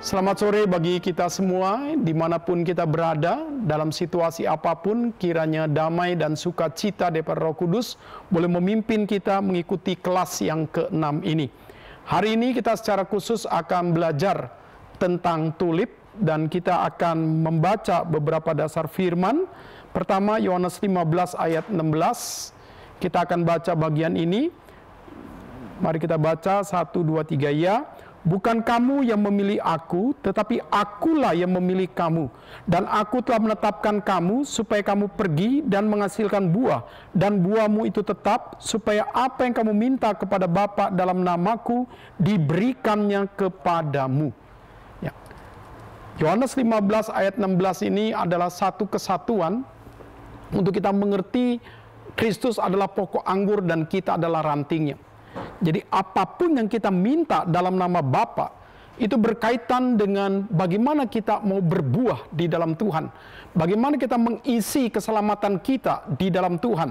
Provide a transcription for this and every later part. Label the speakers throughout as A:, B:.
A: Selamat sore bagi kita semua, dimanapun kita berada, dalam situasi apapun, kiranya damai dan sukacita daripada Roh Kudus boleh memimpin kita mengikuti kelas yang ke-6 ini. Hari ini kita secara khusus akan belajar tentang tulip, dan kita akan membaca beberapa dasar firman. Pertama, Yohanes 15 ayat 16, kita akan baca bagian ini. Mari kita baca, 1, 2, 3, ya. Bukan kamu yang memilih aku, tetapi akulah yang memilih kamu. Dan aku telah menetapkan kamu, supaya kamu pergi dan menghasilkan buah. Dan buahmu itu tetap, supaya apa yang kamu minta kepada Bapa dalam namaku, diberikannya kepadamu. Ya. Yohanes 15 ayat 16 ini adalah satu kesatuan, untuk kita mengerti Kristus adalah pokok anggur dan kita adalah rantingnya. Jadi apapun yang kita minta dalam nama Bapa itu berkaitan dengan bagaimana kita mau berbuah di dalam Tuhan. Bagaimana kita mengisi keselamatan kita di dalam Tuhan.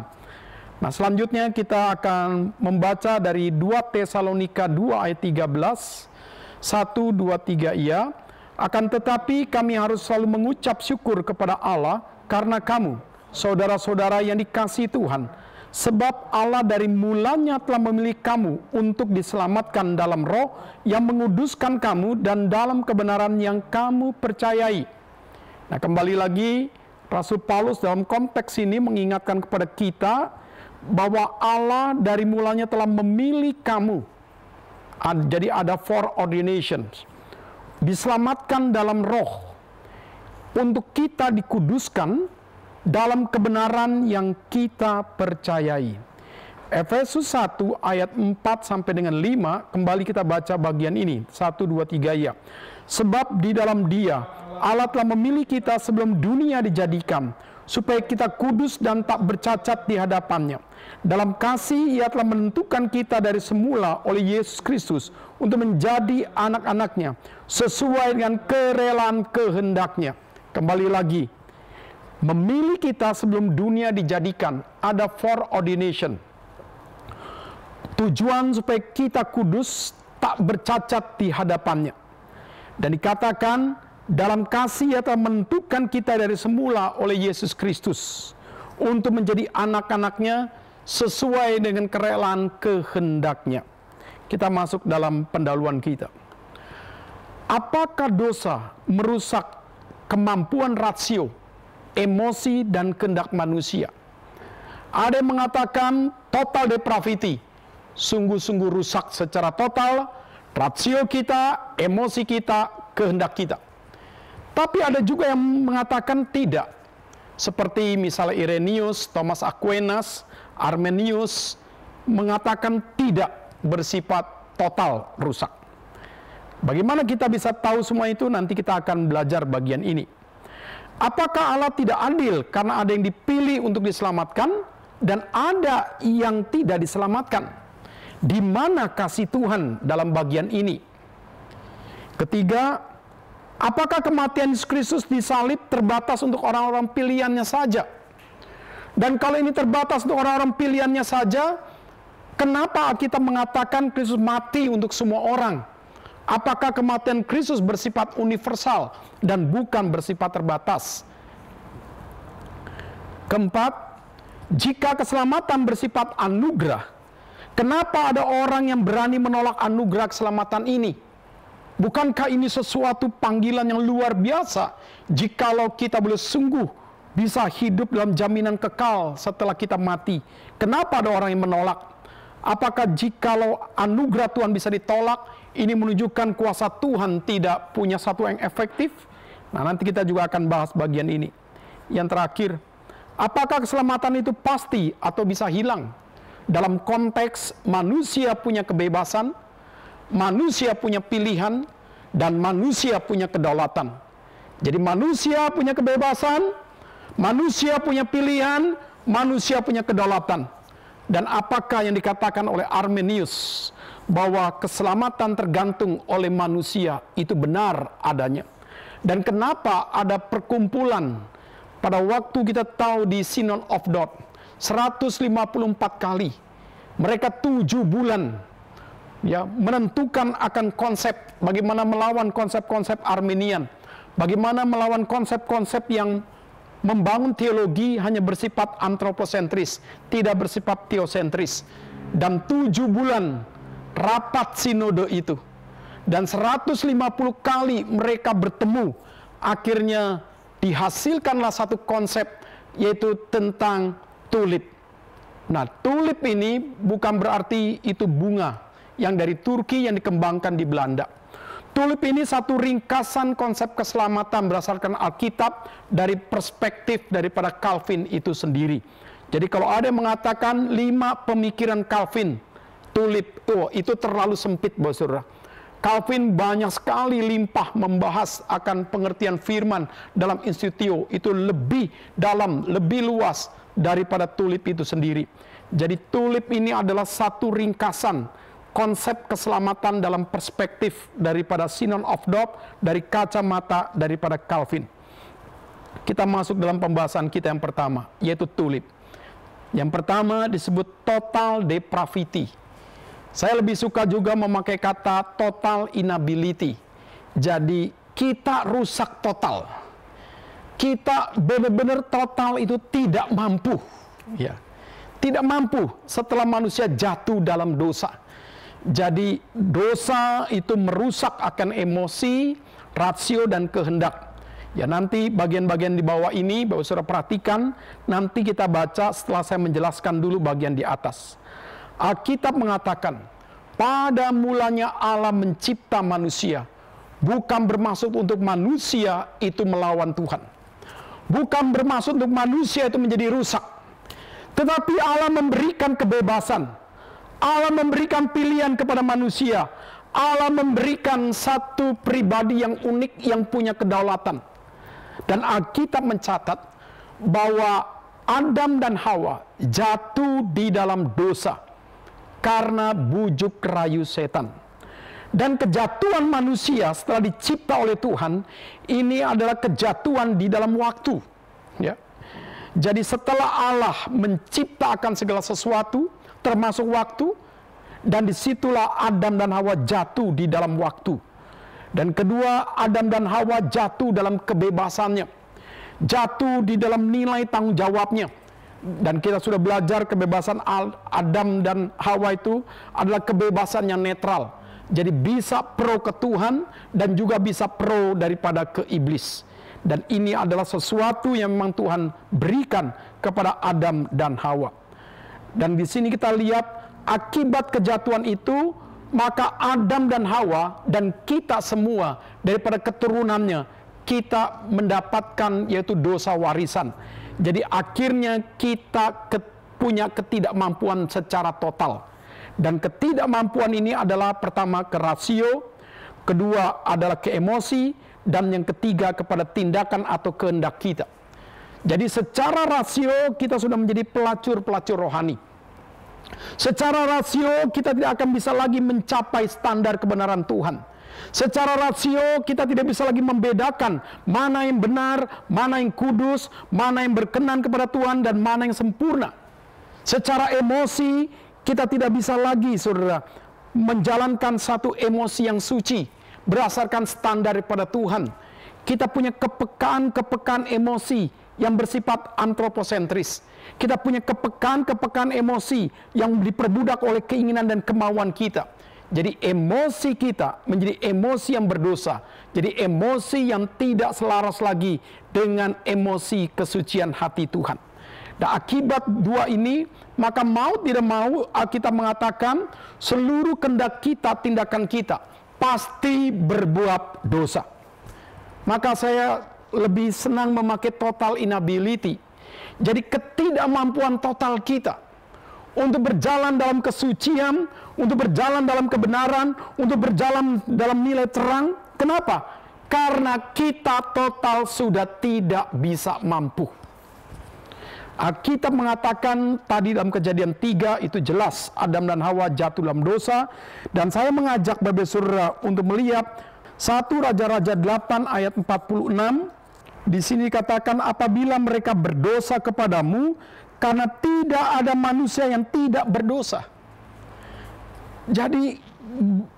A: Nah, selanjutnya kita akan membaca dari 2 Tesalonika 2 ayat 13. 1, 2, 3, iya. Akan tetapi kami harus selalu mengucap syukur kepada Allah karena kamu, saudara-saudara yang dikasihi Tuhan. Sebab Allah dari mulanya telah memilih kamu untuk diselamatkan dalam roh yang menguduskan kamu dan dalam kebenaran yang kamu percayai. Nah, kembali lagi Rasul Paulus dalam konteks ini mengingatkan kepada kita bahwa Allah dari mulanya telah memilih kamu. Jadi ada foreordination. Diselamatkan dalam roh untuk kita dikuduskan dalam kebenaran yang kita percayai. Efesus 1 ayat 4 sampai dengan 5, kembali kita baca bagian ini. 1, 2, 3, ya. Sebab di dalam Dia Allah telah memilih kita sebelum dunia dijadikan, supaya kita kudus dan tak bercacat di hadapannya. Dalam kasih Ia telah menentukan kita dari semula oleh Yesus Kristus untuk menjadi anak-anaknya, sesuai dengan kerelaan kehendaknya. Kembali lagi, memilih kita sebelum dunia dijadikan, ada foreordination. Tujuan supaya kita kudus, tak bercacat di hadapannya. Dan dikatakan, dalam kasih Ia telah menentukan kita dari semula oleh Yesus Kristus untuk menjadi anak-anaknya sesuai dengan kerelaan kehendaknya. Kita masuk dalam pendahuluan kita. Apakah dosa merusak kemampuan rasio, emosi, dan kehendak manusia? Ada yang mengatakan total depravity, sungguh-sungguh rusak secara total rasio kita, emosi kita, kehendak kita. Tapi ada juga yang mengatakan tidak, seperti misalnya Irenaeus, Thomas Aquinas, Arminius mengatakan tidak bersifat total rusak. Bagaimana kita bisa tahu semua itu? Nanti kita akan belajar bagian ini. Apakah Allah tidak adil karena ada yang dipilih untuk diselamatkan dan ada yang tidak diselamatkan? Di mana kasih Tuhan dalam bagian ini? Ketiga, apakah kematian Yesus Kristus disalib terbatas untuk orang-orang pilihannya saja? Dan kalau ini terbatas untuk orang-orang pilihannya saja, kenapa kita mengatakan Kristus mati untuk semua orang? Apakah kematian Kristus bersifat universal dan bukan bersifat terbatas? Keempat, jika keselamatan bersifat anugerah, kenapa ada orang yang berani menolak anugerah keselamatan ini? Bukankah ini sesuatu panggilan yang luar biasa jikalau kita boleh sungguh bisa hidup dalam jaminan kekal setelah kita mati? Kenapa ada orang yang menolak? Apakah jikalau anugerah Tuhan bisa ditolak, ini menunjukkan kuasa Tuhan tidak punya satu yang efektif? Nah, nanti kita juga akan bahas bagian ini. Yang terakhir, apakah keselamatan itu pasti atau bisa hilang? Dalam konteks manusia punya kebebasan, manusia punya pilihan, dan manusia punya kedaulatan. Jadi manusia punya kebebasan, manusia punya pilihan, manusia punya kedaulatan. Dan apakah yang dikatakan oleh Arminius bahwa keselamatan tergantung oleh manusia itu benar adanya? Dan kenapa ada perkumpulan pada waktu kita tahu di Synod of Dort 154 kali, mereka 7 bulan ya, menentukan akan konsep, bagaimana melawan konsep-konsep Arminian, bagaimana melawan konsep-konsep yang membangun teologi hanya bersifat antroposentris, tidak bersifat teosentris. Dan 7 bulan rapat sinode itu, dan 150 kali mereka bertemu, akhirnya dihasilkanlah satu konsep, yaitu tentang tulip. Nah, tulip ini bukan berarti itu bunga yang dari Turki yang dikembangkan di Belanda. Tulip ini satu ringkasan konsep keselamatan berdasarkan Alkitab dari perspektif daripada Calvin itu sendiri. Jadi kalau ada yang mengatakan 5 pemikiran Calvin, tulip, itu terlalu sempit, Saudara. Calvin banyak sekali limpah membahas akan pengertian firman dalam Institutio, itu lebih dalam, lebih luas daripada tulip itu sendiri. Jadi tulip ini adalah satu ringkasan konsep keselamatan dalam perspektif daripada Synod of Dort, dari kacamata daripada Calvin. Kita masuk dalam pembahasan kita yang pertama, yaitu tulip. Yang pertama disebut total depravity. Saya lebih suka juga memakai kata total inability. Jadi kita rusak total. Kita benar-benar total itu tidak mampu. Ya. Tidak mampu setelah manusia jatuh dalam dosa. Jadi dosa itu merusak akan emosi, rasio, dan kehendak. Ya, nanti bagian-bagian di bawah ini, Bapak Saudara perhatikan, nanti kita baca setelah saya menjelaskan dulu bagian di atas. Alkitab mengatakan, pada mulanya Allah mencipta manusia, bukan bermaksud untuk manusia itu melawan Tuhan. Bukan bermaksud untuk manusia itu menjadi rusak. Tetapi Allah memberikan kebebasan. Allah memberikan pilihan kepada manusia. Allah memberikan satu pribadi yang unik yang punya kedaulatan. Dan Alkitab mencatat bahwa Adam dan Hawa jatuh di dalam dosa karena bujuk rayu setan. Dan kejatuhan manusia setelah dicipta oleh Tuhan, ini adalah kejatuhan di dalam waktu. Ya. Jadi setelah Allah menciptakan segala sesuatu, termasuk waktu, dan disitulah Adam dan Hawa jatuh di dalam waktu. Dan kedua, Adam dan Hawa jatuh dalam kebebasannya, jatuh di dalam nilai tanggung jawabnya. Dan kita sudah belajar kebebasan Adam dan Hawa itu adalah kebebasan yang netral. Jadi bisa pro ke Tuhan dan juga bisa pro daripada ke iblis. Dan ini adalah sesuatu yang memang Tuhan berikan kepada Adam dan Hawa. Dan di sini kita lihat akibat kejatuhan itu, maka Adam dan Hawa dan kita semua daripada keturunannya, kita mendapatkan yaitu dosa warisan. Jadi akhirnya kita punya ketidakmampuan secara total. Dan ketidakmampuan ini adalah pertama ke rasio, kedua adalah ke emosi, dan yang ketiga kepada tindakan atau kehendak kita. Jadi secara rasio kita sudah menjadi pelacur-pelacur rohani. Secara rasio kita tidak akan bisa lagi mencapai standar kebenaran Tuhan. Secara rasio kita tidak bisa lagi membedakan mana yang benar, mana yang kudus, mana yang berkenan kepada Tuhan, dan mana yang sempurna. Secara emosi kita tidak bisa lagi, saudara, menjalankan satu emosi yang suci berdasarkan standar daripada Tuhan. Kita punya kepekaan emosi yang bersifat antroposentris. Kita punya kepekaan emosi yang diperbudak oleh keinginan dan kemauan kita. Jadi emosi kita menjadi emosi yang berdosa. Jadi emosi yang tidak selaras lagi dengan emosi kesucian hati Tuhan. Dan akibat dua ini, maka mau tidak mau kita mengatakan seluruh kehendak kita, tindakan kita pasti berbuat dosa. Maka saya lebih senang memakai total inability. Jadi ketidakmampuan total kita untuk berjalan dalam kesucian, untuk berjalan dalam kebenaran, untuk berjalan dalam nilai terang. Kenapa? Karena kita total sudah tidak bisa mampu. Alkitab mengatakan tadi dalam Kejadian 3 itu jelas Adam dan Hawa jatuh dalam dosa. Dan saya mengajak Bapak Saudara untuk melihat 1 Raja-Raja 8 ayat 46. Di sini dikatakan apabila mereka berdosa kepadamu, karena tidak ada manusia yang tidak berdosa. Jadi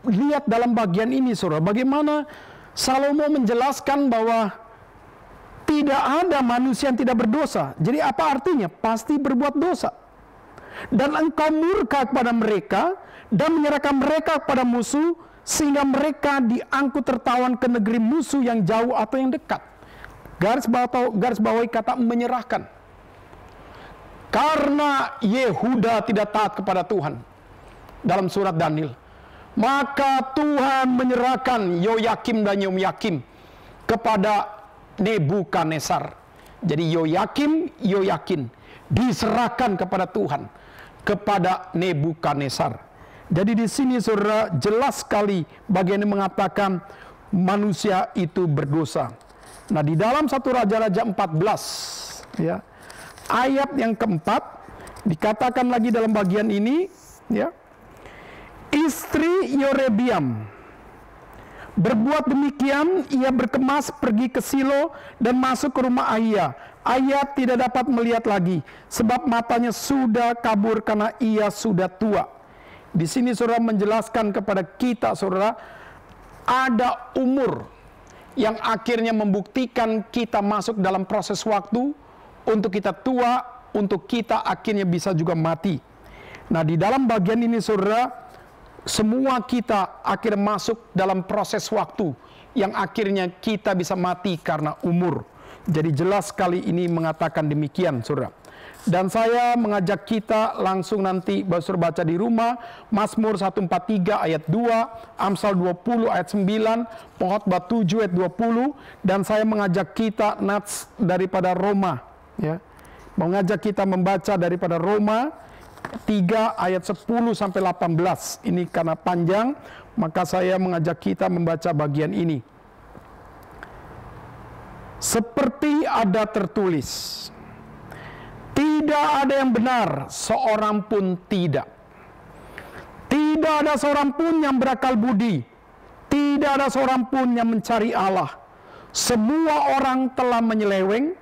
A: lihat dalam bagian ini, saudara, bagaimana Salomo menjelaskan bahwa tidak ada manusia yang tidak berdosa. Jadi apa artinya? Pasti berbuat dosa. Dan engkau murka kepada mereka dan menyerahkan mereka kepada musuh, sehingga mereka diangkut tertawan ke negeri musuh yang jauh atau yang dekat. Garis bawahi kata menyerahkan. Karena Yehuda tidak taat kepada Tuhan dalam surat Daniel, maka Tuhan menyerahkan Yoyakim dan Yoyakim kepada Nebukadnezar. Jadi Yoyakin diserahkan kepada Tuhan, kepada Nebukadnezar. Jadi di sini saudara jelas sekali bagian yang mengatakan manusia itu berdosa. Nah, di dalam 1 Raja-Raja 14 ya, ayat yang keempat dikatakan lagi dalam bagian ini ya, istri Yorebiam berbuat demikian, ia berkemas pergi ke Silo dan masuk ke rumah Ahia. Ahia tidak dapat melihat lagi, sebab matanya sudah kabur karena ia sudah tua. Di sini saudara menjelaskan kepada kita, saudara, ada umur yang akhirnya membuktikan kita masuk dalam proses waktu untuk kita tua, untuk kita akhirnya bisa juga mati. Nah, di dalam bagian ini saudara, semua kita akhirnya masuk dalam proses waktu yang akhirnya kita bisa mati karena umur. Jadi jelas sekali ini mengatakan demikian, saudara. Dan saya mengajak kita langsung nanti saudara baca di rumah Mazmur 143 ayat 2, Amsal 20 ayat 9, Pengkhotbah 7 ayat 20, dan saya mengajak kita nats daripada Roma ya. Mengajak kita membaca daripada Roma 3 ayat 10 sampai 18. Ini karena panjang, maka saya mengajak kita membaca bagian ini. Seperti ada tertulis, tidak ada yang benar, seorang pun tidak. Tidak ada seorang pun yang berakal budi. Tidak ada seorang pun yang mencari Allah. Semua orang telah menyeleweng.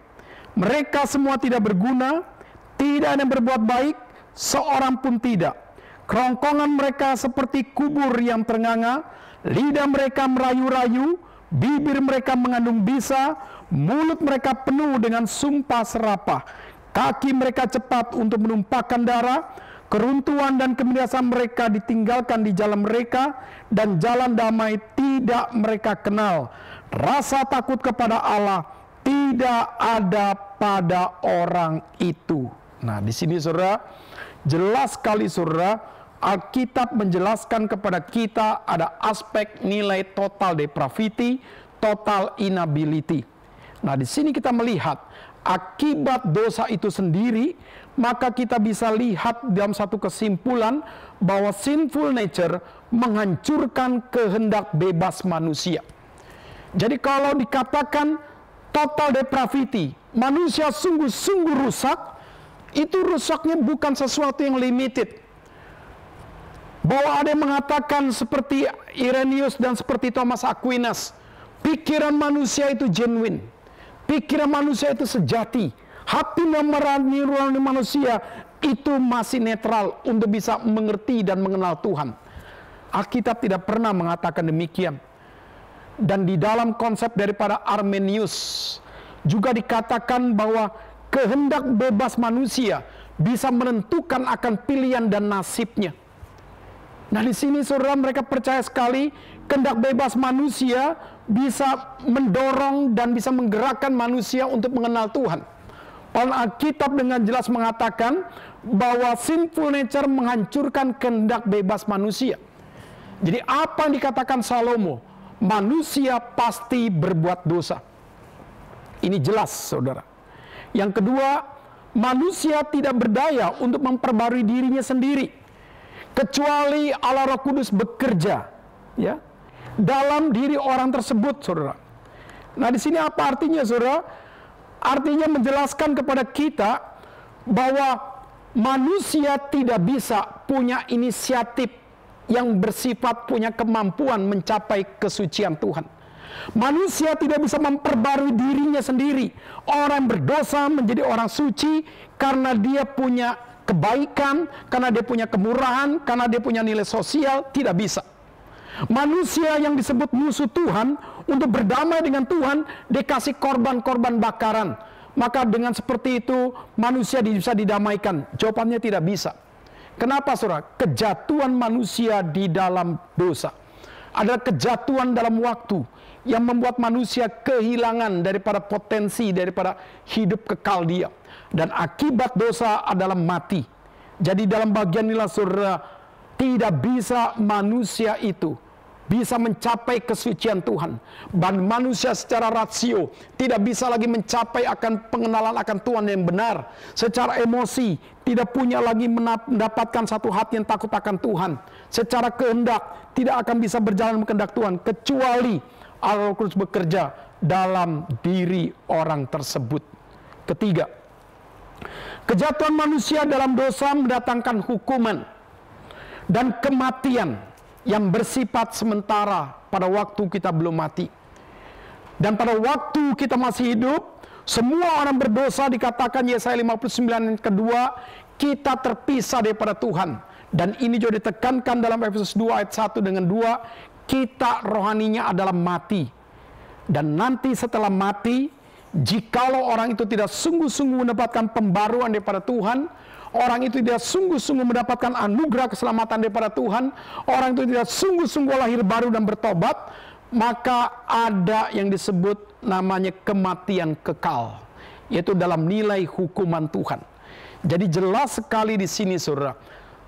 A: Mereka semua tidak berguna. Tidak ada yang berbuat baik, seorang pun tidak. Kerongkongan mereka seperti kubur yang ternganga. Lidah mereka merayu-rayu. Bibir mereka mengandung bisa. Mulut mereka penuh dengan sumpah serapah. Kaki mereka cepat untuk menumpahkan darah. Keruntuhan dan kebinasaan mereka ditinggalkan di jalan mereka, dan jalan damai tidak mereka kenal. Rasa takut kepada Allah tidak ada pada orang itu. Nah, di sini saudara, jelas sekali saudara, Alkitab menjelaskan kepada kita ada aspek nilai total depravity, total inability. Nah, di sini kita melihat akibat dosa itu sendiri, maka kita bisa lihat dalam satu kesimpulan bahwa sinful nature menghancurkan kehendak bebas manusia. Jadi kalau dikatakan total depravity, manusia sungguh-sungguh rusak, itu rusaknya bukan sesuatu yang limited. Bahwa ada yang mengatakan seperti Irenaeus dan seperti Thomas Aquinas, pikiran manusia itu genuine. Pikiran manusia itu sejati. Hati memerani nurani manusia itu masih netral untuk bisa mengerti dan mengenal Tuhan. Alkitab tidak pernah mengatakan demikian. Dan di dalam konsep daripada Arminius juga dikatakan bahwa kehendak bebas manusia bisa menentukan akan pilihan dan nasibnya. Nah, di sini saudara, mereka percaya sekali kehendak bebas manusia bisa mendorong dan bisa menggerakkan manusia untuk mengenal Tuhan. Alkitab dengan jelas mengatakan bahwa sinful nature menghancurkan kehendak bebas manusia. Jadi apa yang dikatakan Salomo? Manusia pasti berbuat dosa. Ini jelas, saudara. Yang kedua, manusia tidak berdaya untuk memperbarui dirinya sendiri, kecuali Allah Roh Kudus bekerja ya dalam diri orang tersebut, saudara. Nah, di sini apa artinya, saudara? Artinya menjelaskan kepada kita bahwa manusia tidak bisa punya inisiatif yang bersifat punya kemampuan mencapai kesucian Tuhan. Manusia tidak bisa memperbarui dirinya sendiri. Orang yang berdosa menjadi orang suci karena dia punya kebaikan, karena dia punya kemurahan, karena dia punya nilai sosial, tidak bisa. Manusia yang disebut musuh Tuhan, untuk berdamai dengan Tuhan, dikasih korban-korban bakaran. Maka dengan seperti itu, manusia bisa didamaikan. Jawabannya tidak bisa. Kenapa, saudara? Kejatuhan manusia di dalam dosa adalah kejatuhan dalam waktu yang membuat manusia kehilangan daripada potensi, daripada hidup kekal dia. Dan akibat dosa adalah mati. Jadi dalam bagian inilah, saudara, tidak bisa manusia itu bisa mencapai kesucian Tuhan. Dan manusia secara rasio tidak bisa lagi mencapai akan pengenalan akan Tuhan yang benar. Secara emosi tidak punya lagi mendapatkan satu hati yang takut akan Tuhan. Secara kehendak tidak akan bisa berjalan kehendak Tuhan, kecuali Allah Roh Kudus bekerja dalam diri orang tersebut. Ketiga, kejatuhan manusia dalam dosa mendatangkan hukuman dan kematian yang bersifat sementara pada waktu kita belum mati. Dan pada waktu kita masih hidup, semua orang berdosa, dikatakan Yesaya 59 yang kedua, kita terpisah daripada Tuhan. Dan ini juga ditekankan dalam Efesus 2 ayat 1 dengan 2, kita rohaninya adalah mati. Dan nanti setelah mati, jikalau orang itu tidak sungguh-sungguh mendapatkan pembaruan daripada Tuhan, orang itu tidak sungguh-sungguh mendapatkan anugerah keselamatan daripada Tuhan, orang itu tidak sungguh-sungguh lahir baru dan bertobat, maka ada yang disebut namanya kematian kekal, yaitu dalam nilai hukuman Tuhan. Jadi jelas sekali di sini, saudara,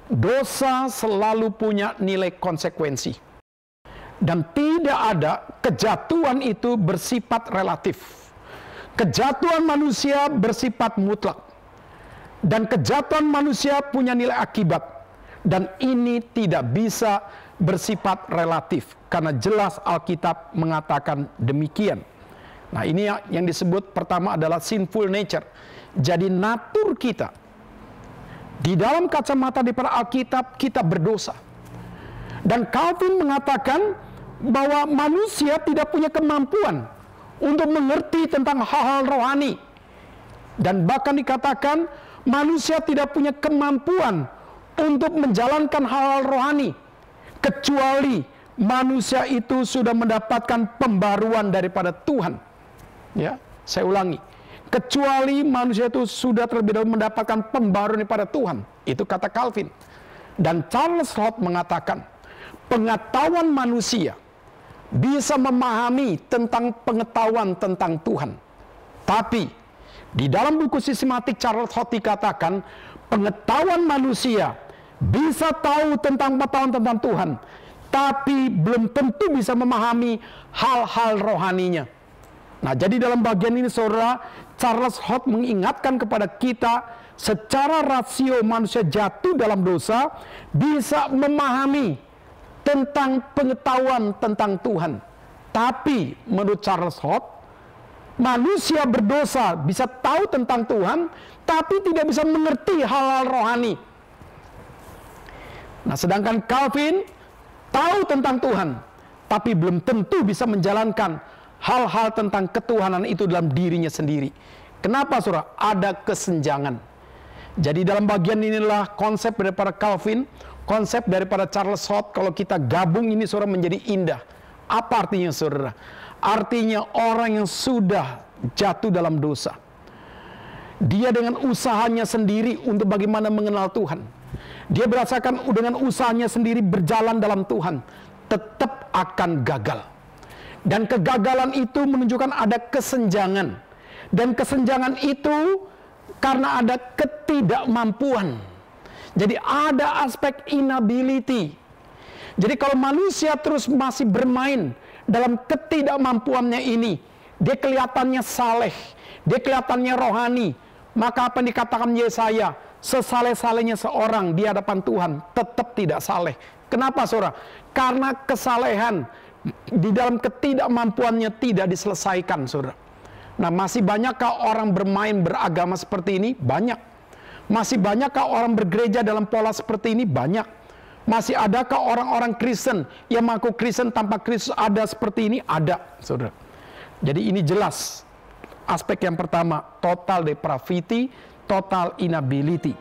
A: dosa selalu punya nilai konsekuensi. Dan tidak ada kejatuhan itu bersifat relatif. Kejatuhan manusia bersifat mutlak. Dan kejatuhan manusia punya nilai akibat. Dan ini tidak bisa bersifat relatif. Karena jelas Alkitab mengatakan demikian. Nah, ini yang disebut pertama adalah sinful nature. Jadi natur kita, di dalam kacamata daripada Alkitab, kita berdosa. Dan Calvin mengatakan bahwa manusia tidak punya kemampuan untuk mengerti tentang hal-hal rohani. Dan bahkan dikatakan manusia tidak punya kemampuan untuk menjalankan hal-hal rohani, kecuali manusia itu sudah mendapatkan pembaruan daripada Tuhan. Ya, saya ulangi. Kecuali manusia itu sudah terlebih dahulu mendapatkan pembaruan daripada Tuhan. Itu kata Calvin. Dan Charles Roth mengatakan, pengetahuan manusia bisa memahami tentang pengetahuan tentang Tuhan. Tapi di dalam buku sistematik Charles Roth dikatakan, pengetahuan manusia bisa tahu tentang pengetahuan tentang Tuhan, tapi belum tentu bisa memahami hal-hal rohaninya. Nah, jadi dalam bagian ini, saudara, Charles Roth mengingatkan kepada kita, secara rasio manusia jatuh dalam dosa, bisa memahami tentang pengetahuan tentang Tuhan. Tapi menurut Charles Roth, manusia berdosa bisa tahu tentang Tuhan, tapi tidak bisa mengerti hal-hal rohani. Nah, sedangkan Calvin tahu tentang Tuhan, tapi belum tentu bisa menjalankan hal-hal tentang ketuhanan itu dalam dirinya sendiri. Kenapa, saudara? Ada kesenjangan. Jadi dalam bagian inilah konsep daripada Calvin, konsep daripada Charles Roth, kalau kita gabung ini, saudara, menjadi indah. Apa artinya, saudara? Artinya orang yang sudah jatuh dalam dosa, dia dengan usahanya sendiri untuk bagaimana mengenal Tuhan, dia berasakan dengan usahanya sendiri berjalan dalam Tuhan, tetap akan gagal. Dan kegagalan itu menunjukkan ada kesenjangan. Dan kesenjangan itu karena ada ketidakmampuan. Jadi ada aspek inability. Jadi kalau manusia terus masih bermain dalam ketidakmampuannya ini, dia kelihatannya saleh, dia kelihatannya rohani, maka apa yang dikatakan Yesaya, sesaleh-salehnya seorang di hadapan Tuhan tetap tidak saleh. Kenapa, saudara? Karena kesalehan di dalam ketidakmampuannya tidak diselesaikan, saudara. Nah, masih banyakkah orang bermain beragama seperti ini? Banyak. Masih banyakkah orang bergereja dalam pola seperti ini? Banyak. Masih adakah orang-orang Kristen yang mengaku Kristen tanpa Kristus ada seperti ini? Ada, saudara. Jadi ini jelas. Aspek yang pertama, total depravity, total inability.